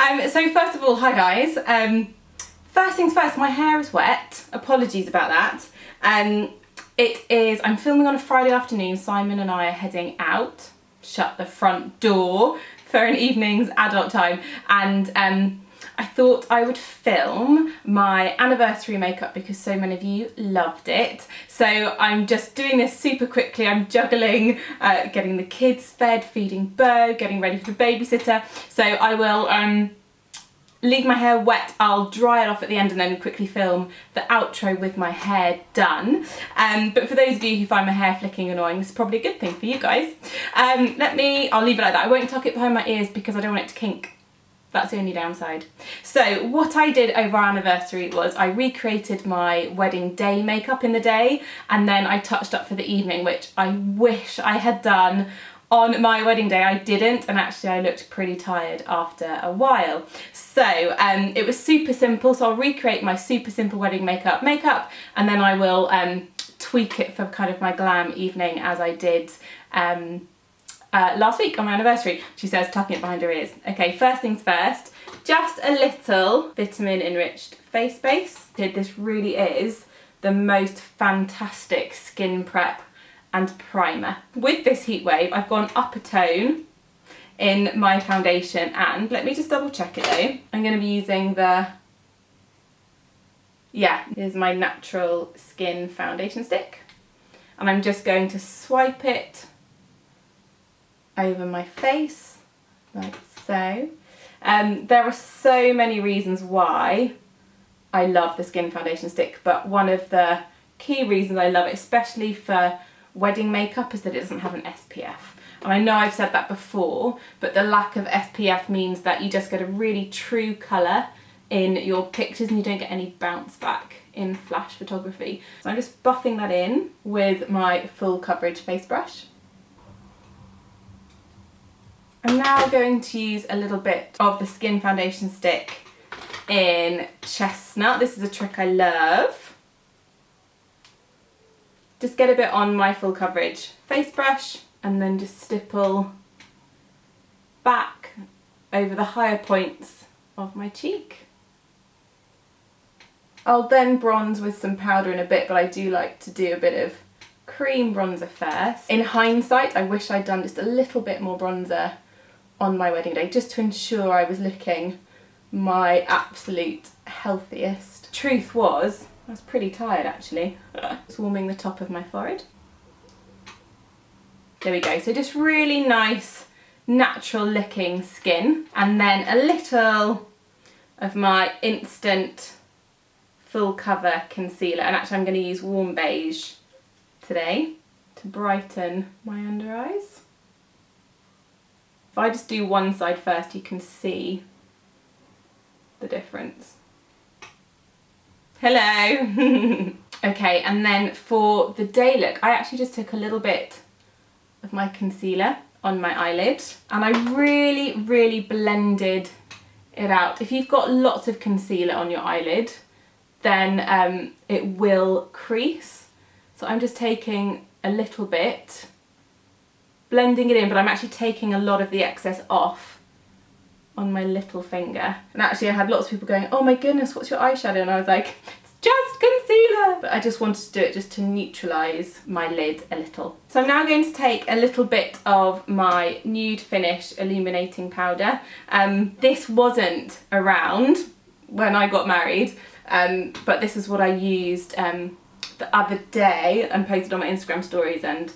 So first of all, hi guys. First things first, my hair is wet. Apologies about that. I'm filming on a Friday afternoon. Simon and I are heading out. Shut the front door for an evening's adult time. And I thought I would film my anniversary makeup because so many of you loved it. So I'm just doing this super quickly. I'm juggling getting the kids fed, feeding Bo, getting ready for the babysitter. So I will leave my hair wet, I'll dry it off at the end and then quickly film the outro with my hair done. But for those of you who find my hair flicking annoying, this is probably a good thing for you guys. I'll leave it like that. I won't tuck it behind my ears because I don't want it to kink. That's the only downside. So what I did over our anniversary was I recreated my wedding day makeup in the day and then I touched up for the evening, which I wish I had done on my wedding day. I didn't, and actually I looked pretty tired after a while. So it was super simple, so I'll recreate my super simple wedding makeup and then I will tweak it for kind of my glam evening as I did last week on my anniversary. She says tucking it behind her ears. Okay, first things first, just a little vitamin enriched face base. This really is the most fantastic skin prep and primer. With this heat wave, I've gone up a tone in my foundation, and let me just double check it though. I'm going to be using here's my natural skin foundation stick, and I'm just going to swipe it over my face like so. There are so many reasons why I love the skin foundation stick, but one of the key reasons I love it, especially for wedding makeup, is that it doesn't have an SPF. And I know I've said that before, but the lack of SPF means that you just get a really true colour in your pictures and you don't get any bounce back in flash photography. So I'm just buffing that in with my full coverage face brush. I'm now going to use a little bit of the skin foundation stick in Chestnut. This is a trick I love. Just get a bit on my full coverage face brush and then just stipple back over the higher points of my cheek. I'll then bronze with some powder in a bit, but I do like to do a bit of cream bronzer first. In hindsight, I wish I'd done just a little bit more bronzer on my wedding day, just to ensure I was looking my absolute healthiest. Truth was, I was pretty tired actually. Just warming the top of my forehead. There we go, so just really nice natural looking skin, and then a little of my instant full cover concealer, and actually I'm going to use warm beige today to brighten my under eyes. If I just do one side first, you can see the difference. Hello! Okay, and then for the day look, I actually just took a little bit of my concealer on my eyelid and I really blended it out. If you've got lots of concealer on your eyelid, then it will crease. So I'm just taking a little bit, blending it in, but I'm actually taking a lot of the excess off on my little finger. And actually I had lots of people going, oh my goodness, what's your eyeshadow? And I was like, it's just concealer. But I just wanted to do it just to neutralise my lid a little. So I'm now going to take a little bit of my Nude Finish Illuminating Powder. This wasn't around when I got married, but this is what I used the other day and posted on my Instagram stories, and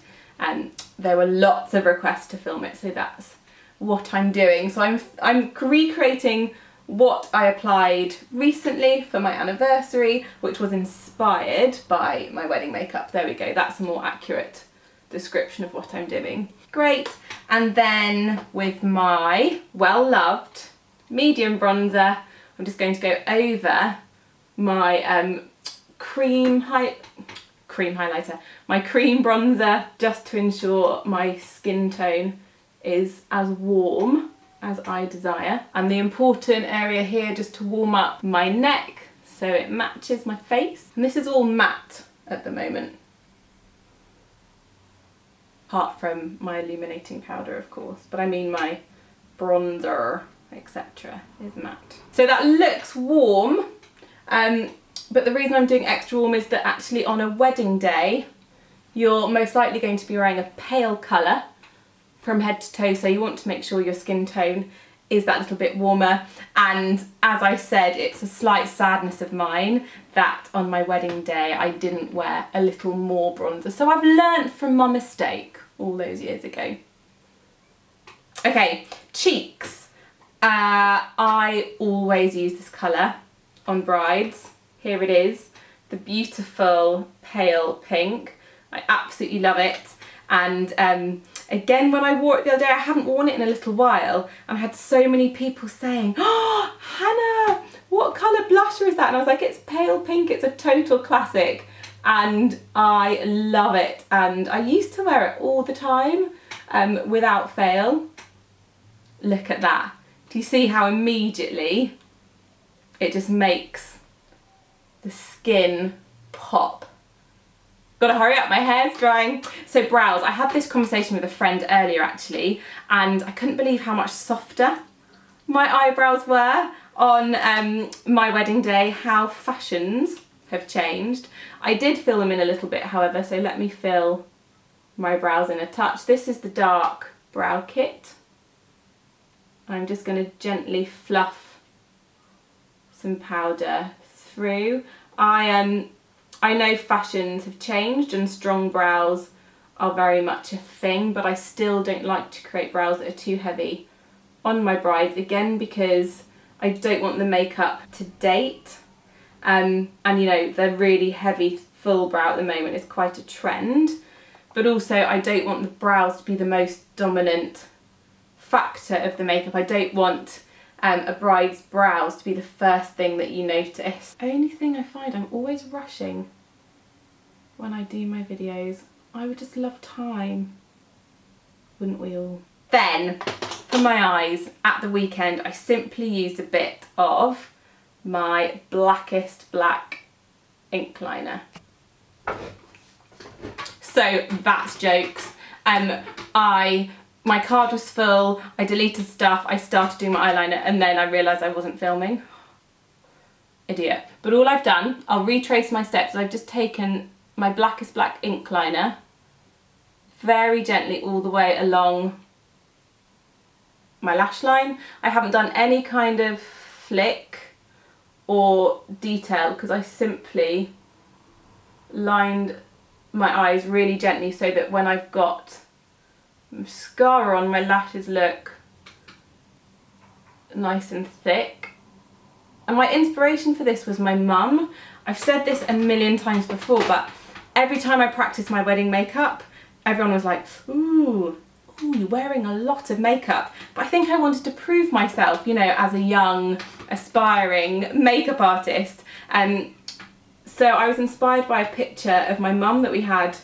there were lots of requests to film it, so that's what I'm doing. So I'm recreating what I applied recently for my anniversary, which was inspired by my wedding makeup. There we go, that's a more accurate description of what I'm doing. Great, and then with my well-loved medium bronzer, I'm just going to go over my cream highlighter, my cream bronzer, just to ensure my skin tone is as warm as I desire. And the important area here, just to warm up my neck so it matches my face. And this is all matte at the moment, apart from my illuminating powder of course, but I mean my bronzer. etc. is matte. So that looks warm, but the reason I'm doing extra warm is that actually on a wedding day, you're most likely going to be wearing a pale colour from head to toe, so you want to make sure your skin tone is that little bit warmer. And as I said, it's a slight sadness of mine that on my wedding day I didn't wear a little more bronzer. So I've learnt from my mistake all those years ago. Okay, cheeks. I always use this colour on brides. Here it is, the beautiful pale pink. I absolutely love it. And again, when I wore it the other day, I haven't worn it in a little while, and I had so many people saying, "Oh, Hannah, what colour blusher is that?" And I was like, it's pale pink, it's a total classic, and I love it. And I used to wear it all the time without fail. Look at that. Do you see how immediately it just makes the skin pop? Gotta hurry up, my hair's drying. So brows, I had this conversation with a friend earlier actually, and I couldn't believe how much softer my eyebrows were on my wedding day, how fashions have changed. I did fill them in a little bit, however, so let me fill my brows in a touch. This is the dark brow kit. I'm just gonna gently fluff some powder through. I know fashions have changed and strong brows are very much a thing, but I still don't like to create brows that are too heavy on my brides, again because I don't want the makeup to date, and you know, the really heavy full brow at the moment is quite a trend, but also I don't want the brows to be the most dominant factor of the makeup. I don't want a bride's brows to be the first thing that you notice. Only thing I find, I'm always rushing when I do my videos. I would just love time, wouldn't we all? Then, for my eyes, at the weekend, I simply used a bit of my blackest black ink liner. So that's jokes. My card was full, I deleted stuff, I started doing my eyeliner, and then I realised I wasn't filming. Idiot. But all I've done, I'll retrace my steps. I've just taken my blackest black ink liner very gently all the way along my lash line. I haven't done any kind of flick or detail because I simply lined my eyes really gently so that when I've got mascara on, my lashes look nice and thick. And my inspiration for this was my mum. I've said this a million times before, but every time I practiced my wedding makeup, everyone was like, ooh, you're wearing a lot of makeup. But I think I wanted to prove myself, you know, as a young, aspiring makeup artist. So I was inspired by a picture of my mum that we had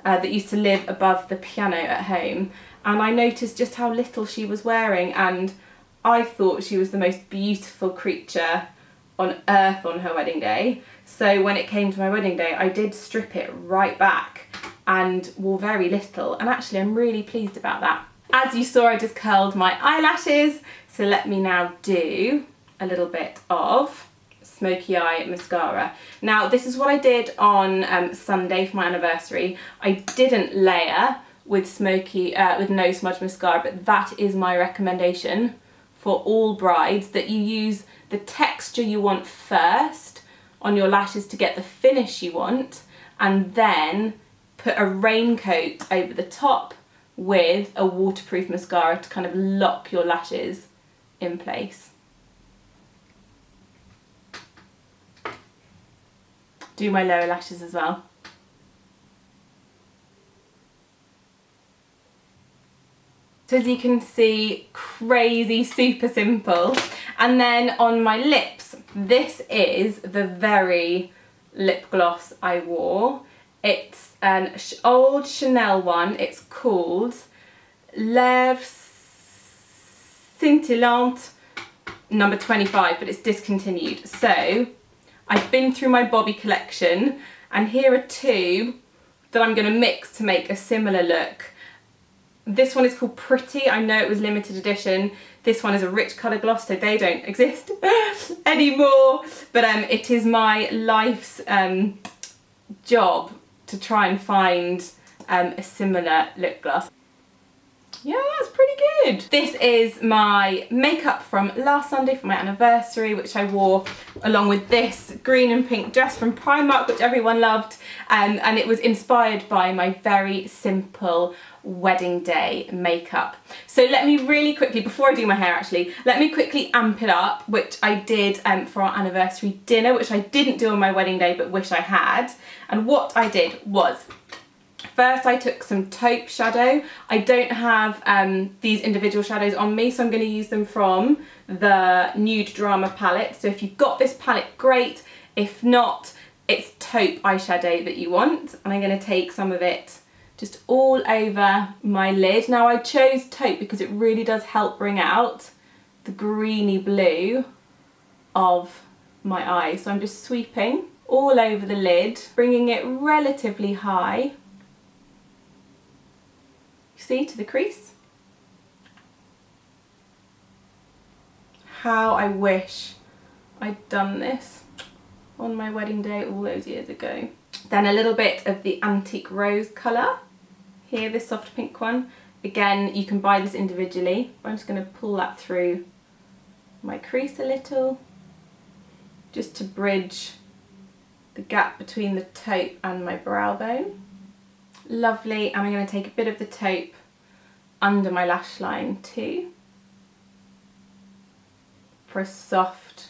that used to live above the piano at home, and I noticed just how little she was wearing, and I thought she was the most beautiful creature on earth on her wedding day. So when it came to my wedding day, I did strip it right back and wore very little, and actually I'm really pleased about that. As you saw, I just curled my eyelashes, so let me now do a little bit of Smokey Eye Mascara. Now this is what I did on Sunday for my anniversary. I didn't layer with with no smudge mascara, but that is my recommendation for all brides, that you use the texture you want first on your lashes to get the finish you want, and then put a raincoat over the top with a waterproof mascara to kind of lock your lashes in place. Do my lower lashes as well. So as you can see, crazy, super simple. And then on my lips, this is the very lip gloss I wore. It's an old Chanel one. It's called Lèvres Scintillantes number 25, but it's discontinued. So I've been through my Bobby collection, and here are two that I'm going to mix to make a similar look. This one is called Pretty. I know it was limited edition. This one is a rich colour gloss, so they don't exist anymore. But it is my life's job to try and find a similar lip gloss. Yeah, that's pretty good. This is my makeup from last Sunday for my anniversary, which I wore along with this green and pink dress from Primark, which everyone loved. And it was inspired by my very simple wedding day makeup. So let me really quickly, before I do my hair actually, let me quickly amp it up, which I did for our anniversary dinner, which I didn't do on my wedding day, but wish I had. And what I did was, first I took some taupe shadow. I don't have these individual shadows on me, so I'm going to use them from the Nude Drama palette. So if you've got this palette, great. If not, it's taupe eyeshadow that you want. And I'm going to take some of it just all over my lid. Now I chose taupe because it really does help bring out the greeny blue of my eye. So I'm just sweeping all over the lid, bringing it relatively high. See, to the crease. How I wish I'd done this on my wedding day all those years ago. Then a little bit of the Antique Rose colour. Here, this soft pink one. Again, you can buy this individually. I'm just going to pull that through my crease a little, just to bridge the gap between the taupe and my brow bone. Lovely, and I'm going to take a bit of the taupe under my lash line too, for a soft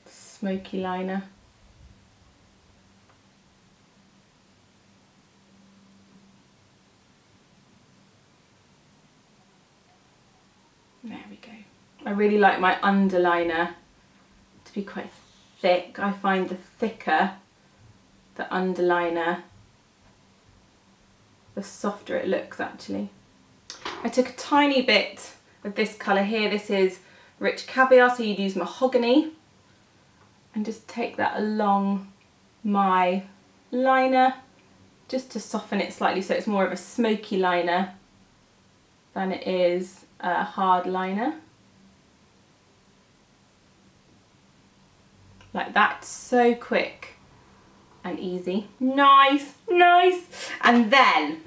smoky liner. There we go. I really like my underliner to be quite thick. I find the thicker the underliner, the softer it looks actually. I took a tiny bit of this colour here. This is Rich Caviar, so you'd use mahogany. And just take that along my liner, just to soften it slightly so it's more of a smoky liner than it is a hard liner. Like that, so quick and easy. Nice, nice. And then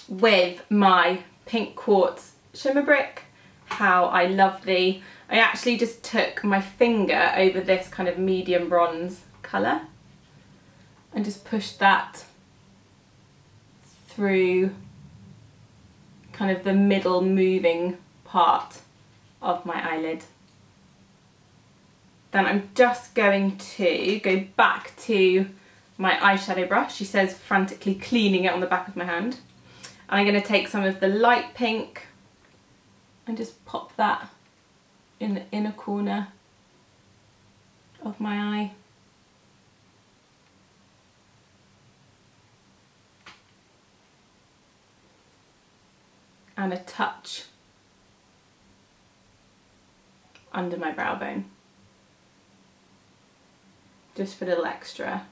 with my pink quartz shimmer brick, how I love I actually just took my finger over this kind of medium bronze colour and just pushed that through kind of the middle moving part of my eyelid. Then I'm just going to go back to my eyeshadow brush. She says frantically cleaning it on the back of my hand. And I'm going to take some of the light pink and just pop that in the inner corner of my eye. And a touch under my brow bone, just for a little extra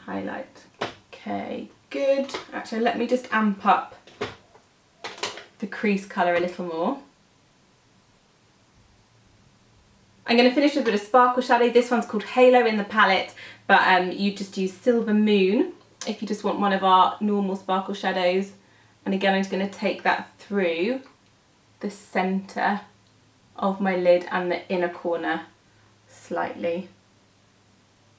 highlight. Okay, good. Actually, let me just amp up the crease colour a little more. I'm going to finish with a bit of sparkle shadow. This one's called Halo in the palette, but you just use Silver Moon if you just want one of our normal sparkle shadows. And again, I'm just going to take that through the centre of my lid and the inner corner slightly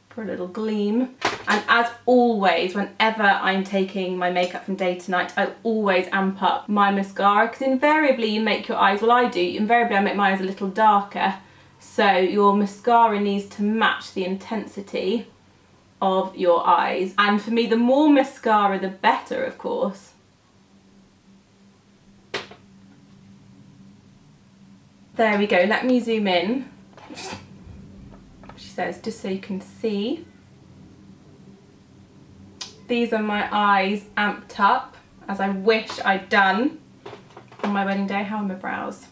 for a little gleam. And as always, whenever I'm taking my makeup from day to night, I always amp up my mascara, because invariably you make your eyes, well I do, invariably I make my eyes a little darker. So your mascara needs to match the intensity of your eyes. And for me, the more mascara, the better, of course. There we go, let me zoom in. She says, just so you can see. These are my eyes amped up, as I wish I'd done on my wedding day. How are my brows?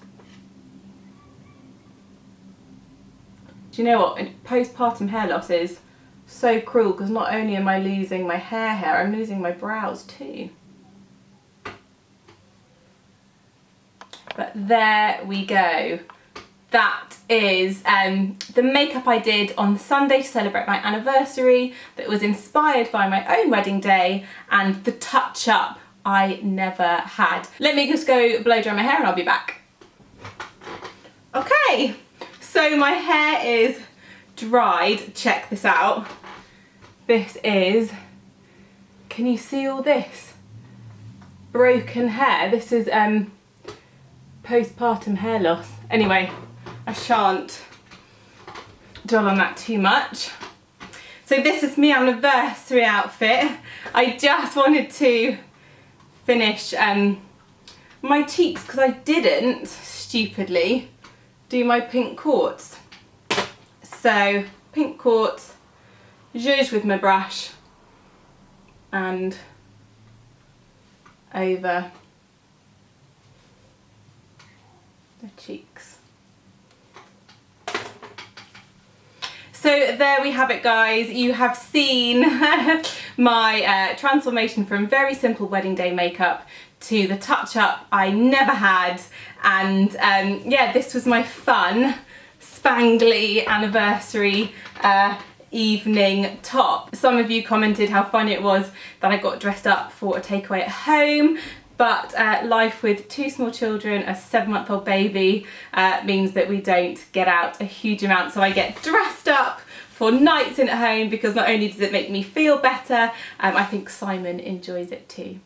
Do you know what? Postpartum hair loss is so cruel, because not only am I losing my hair, I'm losing my brows too. But there we go. That is the makeup I did on Sunday to celebrate my anniversary that was inspired by my own wedding day, and the touch-up I never had. Let me just go blow dry my hair and I'll be back. Okay, so my hair is dried. Check this out. This is, can you see all this? Broken hair. This is postpartum hair loss. Anyway, I shan't dwell on that too much. So this is my anniversary outfit. I just wanted to finish my cheeks because I didn't, stupidly, do my pink quartz. So pink quartz, zhuzh with my brush and over the cheeks. So there we have it, guys. You have seen my transformation from very simple wedding day makeup to the touch-up I never had, and yeah, this was my fun, spangly anniversary evening top. Some of you commented how fun it was that I got dressed up for a takeaway at home, but life with 2 small children, a 7-month-old baby, means that we don't get out a huge amount, so I get dressed up for nights in at home because not only does it make me feel better, I think Simon enjoys it too.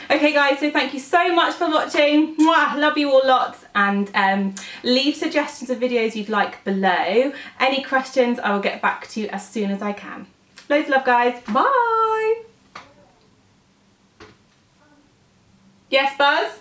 Okay guys, so thank you so much for watching. Mwah, love you all lots, and leave suggestions of videos you'd like below. Any questions, I will get back to you as soon as I can. Loads of love, guys. Bye. Yes, Buzz?